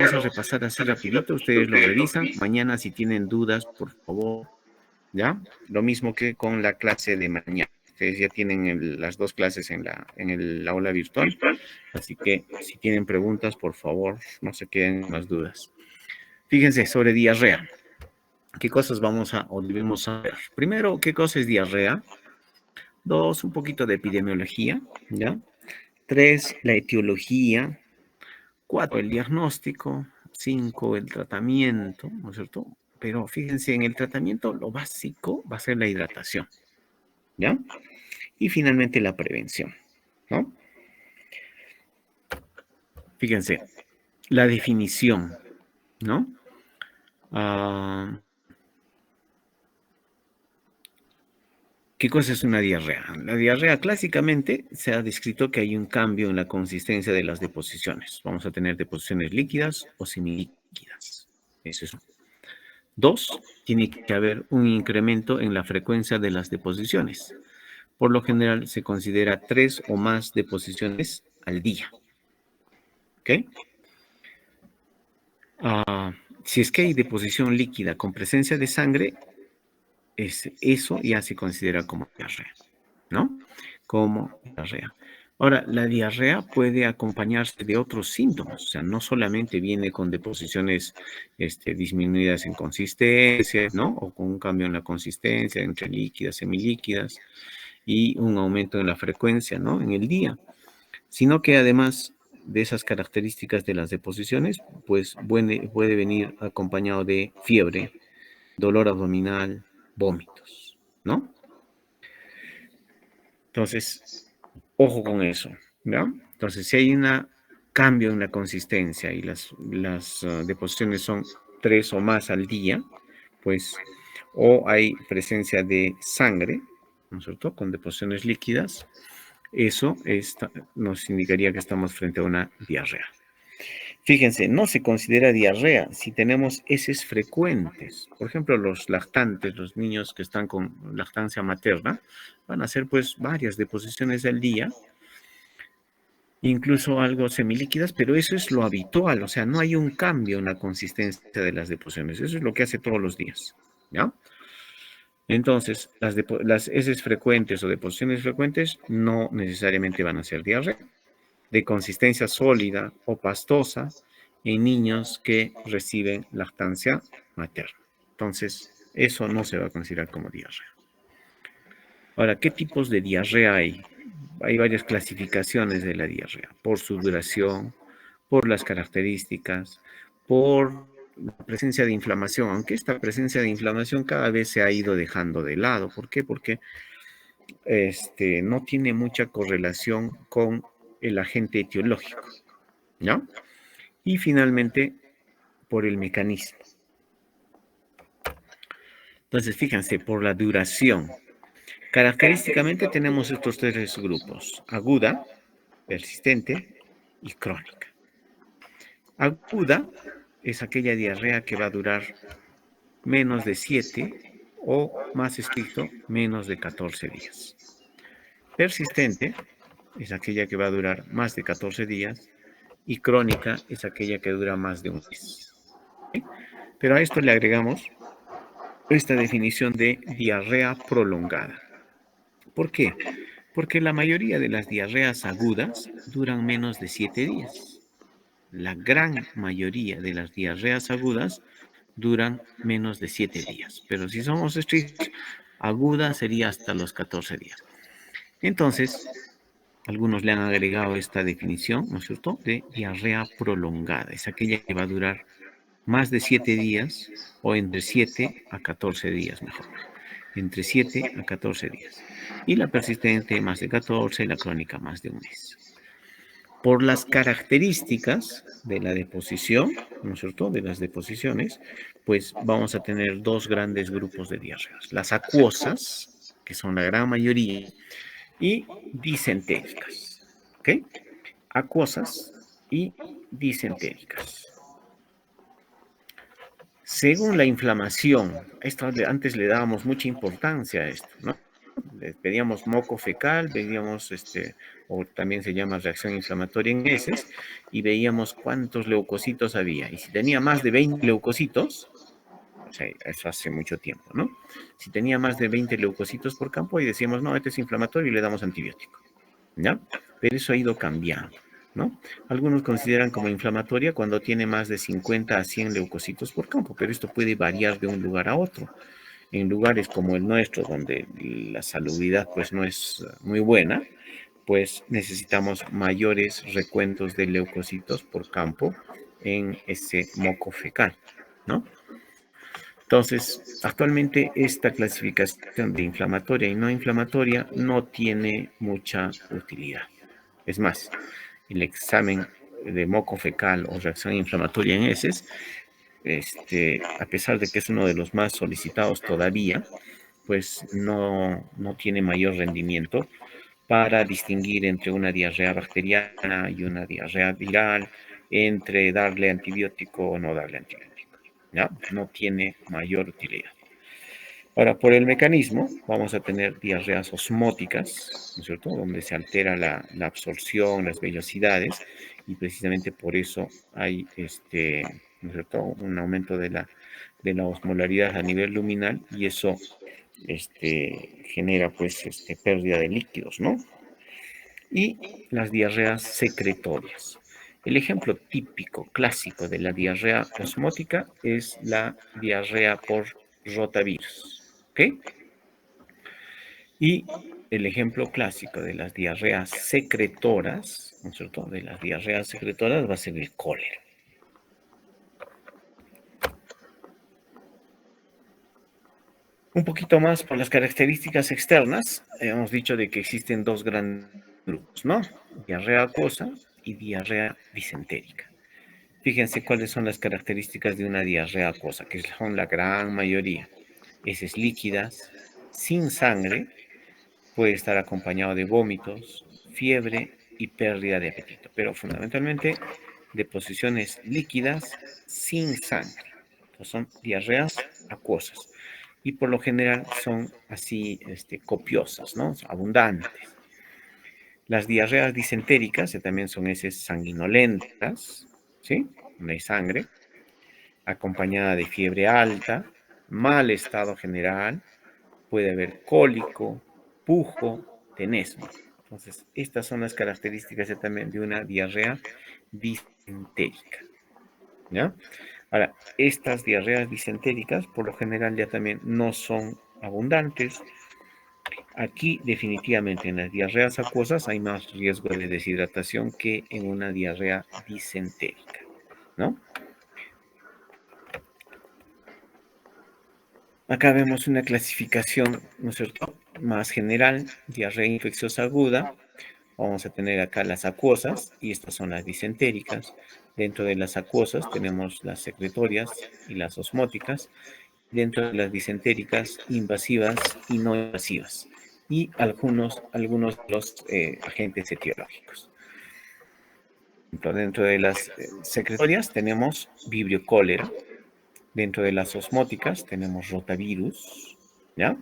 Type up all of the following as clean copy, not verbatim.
vamos a repasar así rapidito, ustedes lo revisan. Mañana si tienen dudas, por favor, ¿ya? Lo mismo que con la clase de mañana. Ustedes ya tienen las dos clases en la aula virtual, así que si tienen preguntas, por favor, no se queden con las dudas. Fíjense, sobre diarrea. ¿Qué cosas vamos a o debemos saber? Primero, ¿qué cosa es diarrea? 2, un poquito de epidemiología, ¿ya? 3, la etiología. 4, el diagnóstico. 5, el tratamiento, ¿no es cierto? Pero fíjense, en el tratamiento lo básico va a ser la hidratación, ¿ya? Y finalmente la prevención, ¿no? Fíjense, la definición, ¿no? ¿Qué cosa es una diarrea? La diarrea clásicamente se ha descrito que hay un cambio en la consistencia de las deposiciones. Vamos a tener deposiciones líquidas o semilíquidas. Eso es. 2, tiene que haber un incremento en la frecuencia de las deposiciones. Por lo general se considera 3 o más deposiciones al día. ¿Ok? Si es que hay deposición líquida con presencia de sangre, eso ya se considera como diarrea, ¿no? Como diarrea. Ahora, la diarrea puede acompañarse de otros síntomas, o sea, no solamente viene con deposiciones disminuidas en consistencia, ¿no? O con un cambio en la consistencia entre líquidas, semilíquidas y un aumento en la frecuencia, ¿no? En el día, sino que además de esas características de las deposiciones, pues puede venir acompañado de fiebre, dolor abdominal, vómitos, ¿no? Entonces, ojo con eso, ¿ya? Entonces, si hay un cambio en la consistencia y las deposiciones son 3 o más al día, pues, o hay presencia de sangre, ¿no es cierto?, con deposiciones líquidas, eso nos indicaría que estamos frente a una diarrea. Fíjense, no se considera diarrea si tenemos heces frecuentes. Por ejemplo, los lactantes, los niños que están con lactancia materna, van a hacer pues varias deposiciones al día, incluso algo semilíquidas, pero eso es lo habitual, o sea, no hay un cambio en la consistencia de las deposiciones. Eso es lo que hace todos los días, ¿ya? Entonces, las heces frecuentes o deposiciones frecuentes no necesariamente van a ser diarrea. De consistencia sólida o pastosa en niños que reciben lactancia materna. Entonces, eso no se va a considerar como diarrea. Ahora, ¿qué tipos de diarrea hay? Hay varias clasificaciones de la diarrea, por su duración, por las características, por la presencia de inflamación, aunque esta presencia de inflamación cada vez se ha ido dejando de lado. ¿Por qué? Porque no tiene mucha correlación con el agente etiológico, ¿no? Y finalmente, por el mecanismo. Entonces, fíjense, por la duración. Característicamente tenemos estos tres grupos: aguda, persistente y crónica. Aguda es aquella diarrea que va a durar menos de 7 o, más estricto, menos de 14 días. Persistente es aquella que va a durar más de 14 días y crónica es aquella que dura más de un mes. ¿Sí? Pero a esto le agregamos esta definición de diarrea prolongada. ¿Por qué? Porque la mayoría de las diarreas agudas duran menos de 7 días. La gran mayoría de las diarreas agudas duran menos de 7 días. Pero si somos estrictos, aguda sería hasta los 14 días. Entonces, algunos le han agregado esta definición, ¿no es cierto?, de diarrea prolongada. Es aquella que va a durar más de 7 días o entre 7 a 14 días, mejor. Entre 7 a 14 días. Y la persistente más de 14, la crónica más de un mes. Por las características de la deposición, ¿no es cierto?, de las deposiciones, pues vamos a tener dos grandes grupos de diarreas. Las acuosas, que son la gran mayoría, y disentéricas. ¿Ok? Acuosas y disentéricas. Según la inflamación, antes le dábamos mucha importancia a esto, ¿no? Le pedíamos moco fecal, pedíamos o también se llama reacción inflamatoria en heces, y veíamos cuántos leucocitos había. Y si tenía más de 20 leucocitos, o sea, eso hace mucho tiempo, ¿no? Si tenía más de 20 leucocitos por campo, y decíamos, no, este es inflamatorio y le damos antibiótico, ¿ya? Pero eso ha ido cambiando, ¿no? Algunos consideran como inflamatoria cuando tiene más de 50 a 100 leucocitos por campo, pero esto puede variar de un lugar a otro. En lugares como el nuestro, donde la salubridad pues no es muy buena, pues necesitamos mayores recuentos de leucocitos por campo en ese moco fecal, ¿no? Entonces, actualmente esta clasificación de inflamatoria y no inflamatoria no tiene mucha utilidad. Es más, el examen de moco fecal o reacción inflamatoria en heces, a pesar de que es uno de los más solicitados todavía, pues no tiene mayor rendimiento para distinguir entre una diarrea bacteriana y una diarrea viral, entre darle antibiótico o no darle antibiótico. ¿Ya? No tiene mayor utilidad. Ahora, por el mecanismo, vamos a tener diarreas osmóticas, ¿no es cierto?, donde se altera la absorción, las vellosidades, y precisamente por eso hay ¿no es cierto?, un aumento de la osmolaridad a nivel luminal, y eso genera pues pérdida de líquidos, ¿no? Y las diarreas secretorias. El ejemplo típico, clásico de la diarrea osmótica es la diarrea por rotavirus, ¿ok? Y el ejemplo clásico de las diarreas secretoras, ¿no es cierto?, de las diarreas secretoras va a ser el cólera. Un poquito más por las características externas, hemos dicho de que existen dos grandes grupos, ¿no? Diarrea acuosa y diarrea disentérica. Fíjense cuáles son las características de una diarrea acuosa, que son la gran mayoría. Heces líquidas, sin sangre, puede estar acompañado de vómitos, fiebre y pérdida de apetito, pero fundamentalmente deposiciones líquidas sin sangre. Entonces son diarreas acuosas y por lo general son así copiosas, ¿no? Abundantes. Las diarreas disentéricas, que también son heces sanguinolentas, ¿sí? No hay sangre, acompañada de fiebre alta, mal estado general, puede haber cólico, pujo, tenesmo. Entonces, estas son las características también de una diarrea disentérica, ¿ya? Ahora, estas diarreas disentéricas, por lo general, ya también no son abundantes. Aquí, definitivamente, en las diarreas acuosas hay más riesgo de deshidratación que en una diarrea disentérica, ¿no? Acá vemos una clasificación, ¿no es cierto?, más general, diarrea infecciosa aguda. Vamos a tener acá las acuosas y estas son las disentéricas. Dentro de las acuosas tenemos las secretorias y las osmóticas. Dentro de las disentéricas, invasivas y no invasivas. Y algunos de los agentes etiológicos. Dentro de las secretorias tenemos vibrio cólera. Dentro de las osmóticas tenemos rotavirus, ¿ya?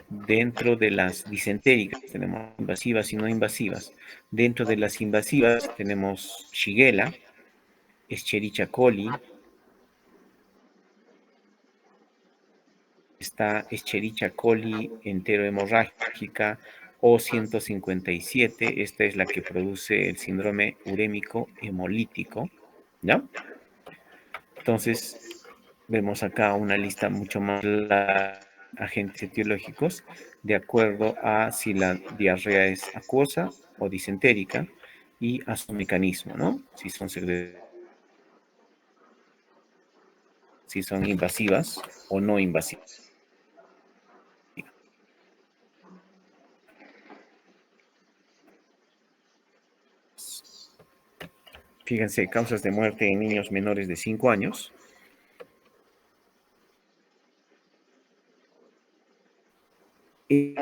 Dentro de las disentéricas tenemos invasivas y no invasivas. Dentro de las invasivas tenemos Shigella, Escherichia coli, está Escherichia coli enterohemorrágica O157, esta es la que produce el síndrome urémico hemolítico, ¿ya? Entonces, vemos acá una lista mucho más larga de agentes etiológicos de acuerdo a si la diarrea es acuosa o disentérica y a su mecanismo, ¿no? Si son invasivas o no invasivas. Fíjense, causas de muerte en niños menores de 5 años. En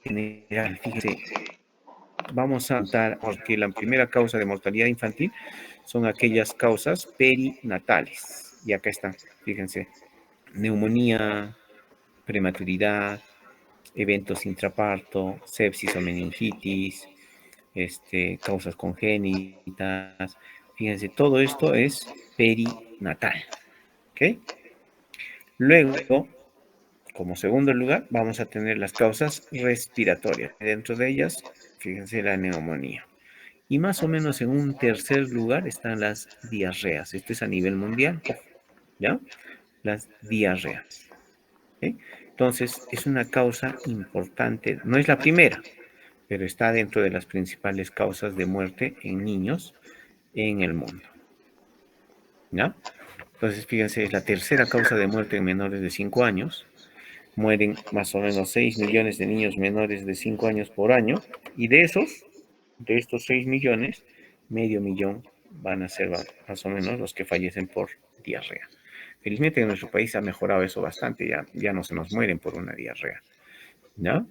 general, fíjense, vamos a notar que la primera causa de mortalidad infantil son aquellas causas perinatales. Y acá están, fíjense, neumonía, prematuridad, eventos intraparto, sepsis o meningitis, causas congénitas. Fíjense, todo esto es perinatal. ¿Ok? Luego, como segundo lugar, vamos a tener las causas respiratorias. Dentro de ellas, fíjense la neumonía. Y más o menos en un tercer lugar están las diarreas. Esto es a nivel mundial, ojo, ¿ya? Las diarreas. ¿Ok? Entonces, es una causa importante. No es la primera, pero está dentro de las principales causas de muerte en niños en el mundo. ¿Ya? Entonces, fíjense, es la tercera causa de muerte en menores de 5 años. Mueren más o menos 6 millones de niños menores de 5 años por año. Y de estos 6 millones, medio millón van a ser más o menos los que fallecen por diarrea. Felizmente en nuestro país ha mejorado eso bastante, ya no se nos mueren por una diarrea. ¿Ya?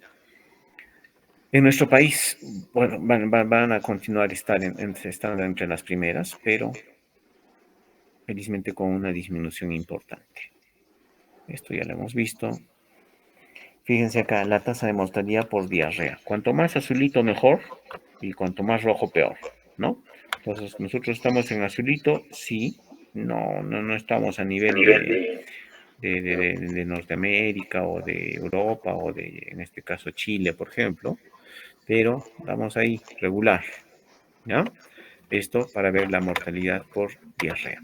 En nuestro país, bueno, van a continuar estando entre las primeras, pero felizmente con una disminución importante. Esto ya lo hemos visto. Fíjense acá, la tasa de mortalidad por diarrea. Cuanto más azulito, mejor, y cuanto más rojo, peor, ¿no? Entonces, nosotros estamos en azulito, sí, no estamos a nivel de Norteamérica o de Europa o en este caso, Chile, por ejemplo, pero vamos ahí, regular, ¿ya? Esto para ver la mortalidad por diarrea.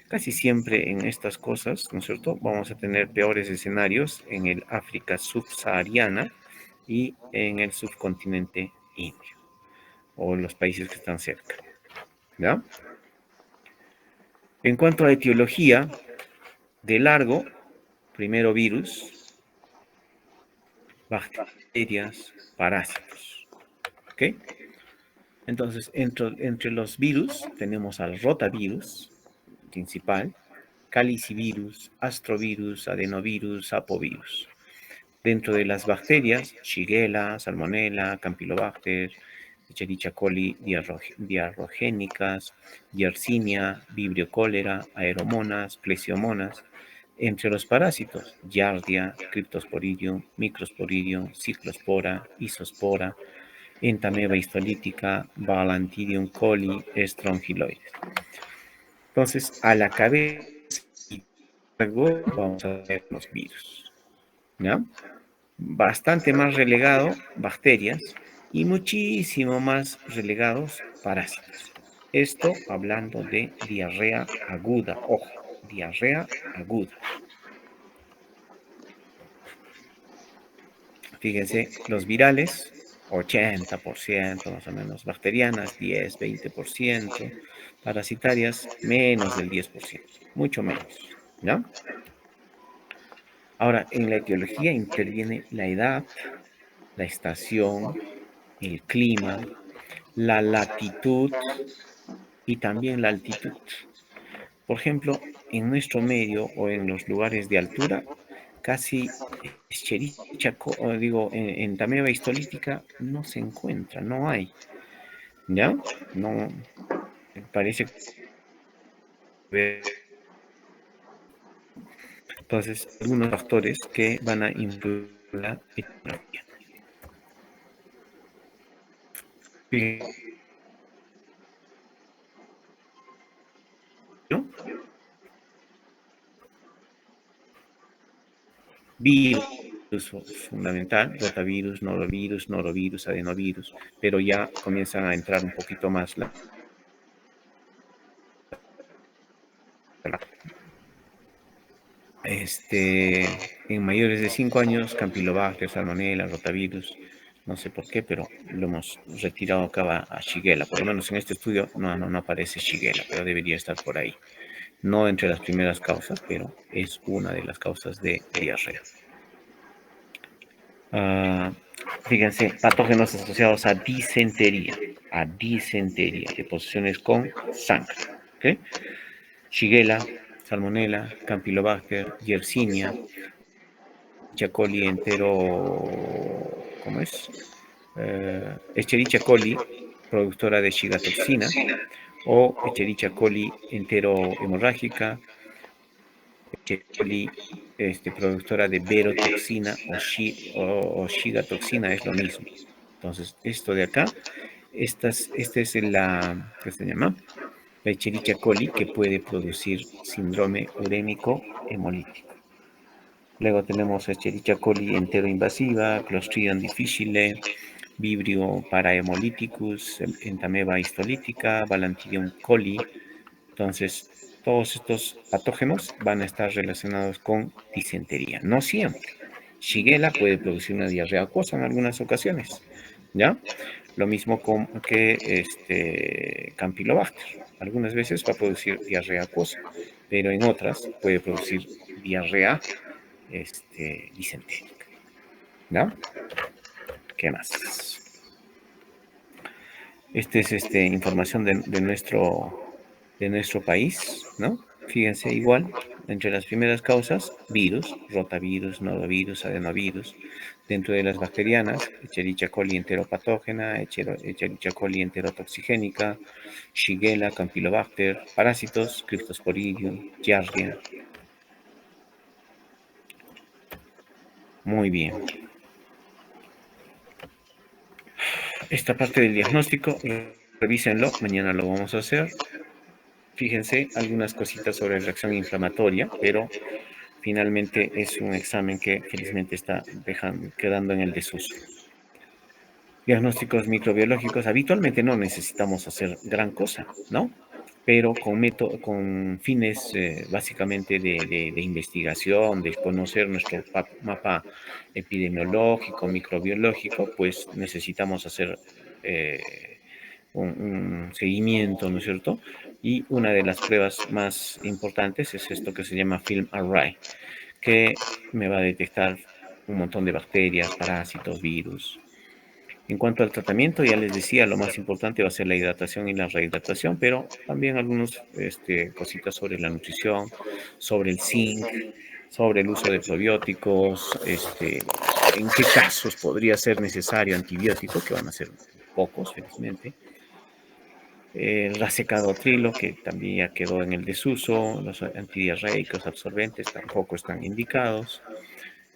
Casi siempre en estas cosas, ¿no es cierto? Vamos a tener peores escenarios en el África subsahariana y en el subcontinente indio o en los países que están cerca, ¿ya? En cuanto a etiología, de largo, primero virus, bacterias, parásitos, ¿ok? Entonces, entre los virus tenemos al rotavirus principal, calicivirus, astrovirus, adenovirus, sapovirus. Dentro de las bacterias, Shigella, Salmonella, Campylobacter, Escherichia coli diarrogénicas, Yersinia, Vibrio cólera, Aeromonas, Plesiomonas. Entre los parásitos, Giardia, Cryptosporidium, Microsporidium, Cyclospora, Isospora, Entamoeba histolítica, Balantidium coli, Strongyloides. Entonces, a la cabeza vamos a ver los virus, ¿ya? Bastante más relegado bacterias y muchísimo más relegados parásitos. Esto hablando de diarrea aguda, ojo, diarrea aguda. Fíjense, los virales, 80% más o menos, bacterianas 10, 20%, parasitarias menos del 10%, mucho menos, ¿no? Ahora, en la etiología interviene la edad, la estación, el clima, la latitud y también la altitud. Por ejemplo, en nuestro medio o en los lugares de altura, casi Escherichia, digo, en Tameva histolítica no se encuentra, no hay, ¿ya? No, parece que entonces algunos factores que van a influir en la etiología. ¿No? Virus fundamental, rotavirus, norovirus, adenovirus, pero ya comienzan a entrar un poquito más en mayores de 5 años, Campylobacter, Salmonella, rotavirus, no sé por qué, pero lo hemos retirado acá a Shigella. Por lo menos en este estudio no aparece Shigella, pero debería estar por ahí. No entre las primeras causas, pero es una de las causas de diarrea. Fíjense, patógenos asociados a disentería, deposiciones con sangre. ¿Okay? Shigella, Salmonella, Campylobacter, Yersinia, coli ¿cómo es? Escherichia coli, productora de shigatoxina, o Escherichia coli entero hemorrágica, coli, productora de verotoxina o shigatoxina, es lo mismo. Entonces, esto de acá, esta es ¿qué se llama? La Escherichia coli, que puede producir síndrome urémico hemolítico. Luego tenemos Escherichia coli enteroinvasiva, Clostridium difficile, Vibrio parahemolyticus, Entamoeba histolítica, Balantidium coli. Entonces, todos estos patógenos van a estar relacionados con disentería. No siempre. Shigella puede producir una diarrea acuosa en algunas ocasiones, ¿ya? Lo mismo que Campylobacter. Algunas veces va a producir diarrea acuosa, pero en otras puede producir diarrea disentérica, ¿no? ¿Qué más? Esta es información de nuestro país, ¿no? Fíjense, igual, entre las primeras causas, virus, rotavirus, norovirus, adenovirus. Dentro de las bacterianas, Escherichia coli enteropatógena, Escherichia coli enterotoxigénica, Shigella, Campylobacter, parásitos, Cryptosporidium, Giardia. Muy bien. Esta parte del diagnóstico, revísenlo, mañana lo vamos a hacer. Fíjense algunas cositas sobre reacción inflamatoria, pero finalmente es un examen que felizmente está quedando en el desuso. Diagnósticos microbiológicos, habitualmente no necesitamos hacer gran cosa, ¿no? Pero con fines básicamente de investigación, de conocer nuestro mapa epidemiológico, microbiológico, pues necesitamos hacer un seguimiento, ¿no es cierto? Y una de las pruebas más importantes es esto que se llama Film Array, que me va a detectar un montón de bacterias, parásitos, virus. En cuanto al tratamiento, ya les decía, lo más importante va a ser la hidratación y la rehidratación, pero también algunas cositas sobre la nutrición, sobre el zinc, sobre el uso de probióticos, en qué casos podría ser necesario antibiótico, que van a ser pocos, felizmente. El racecadotrilo, que también ya quedó en el desuso, los antidiarreicos absorbentes tampoco están indicados.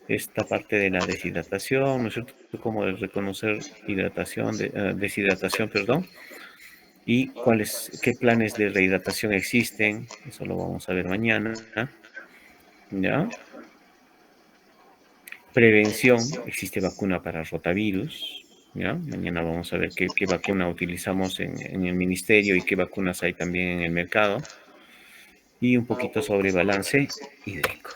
Esta parte de la deshidratación, ¿no es cierto? Como de reconocer deshidratación, perdón, y qué planes de rehidratación existen, eso lo vamos a ver mañana, ¿ya? Prevención, existe vacuna para rotavirus, ¿ya? Mañana vamos a ver qué vacuna utilizamos en el ministerio y qué vacunas hay también en el mercado, y un poquito sobre balance hídrico.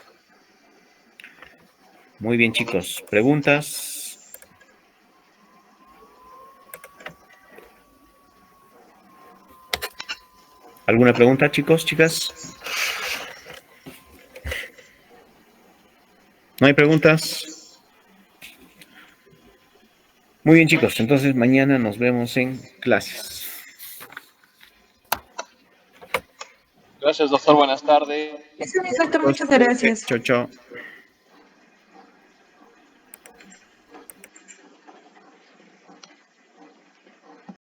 Muy bien, chicos, ¿preguntas? ¿Alguna pregunta, chicos, chicas? ¿No hay preguntas? Muy bien, chicos, entonces mañana nos vemos en clases. Gracias, doctor, buenas tardes. Eso, exacto, muchas gracias. Chao, chao.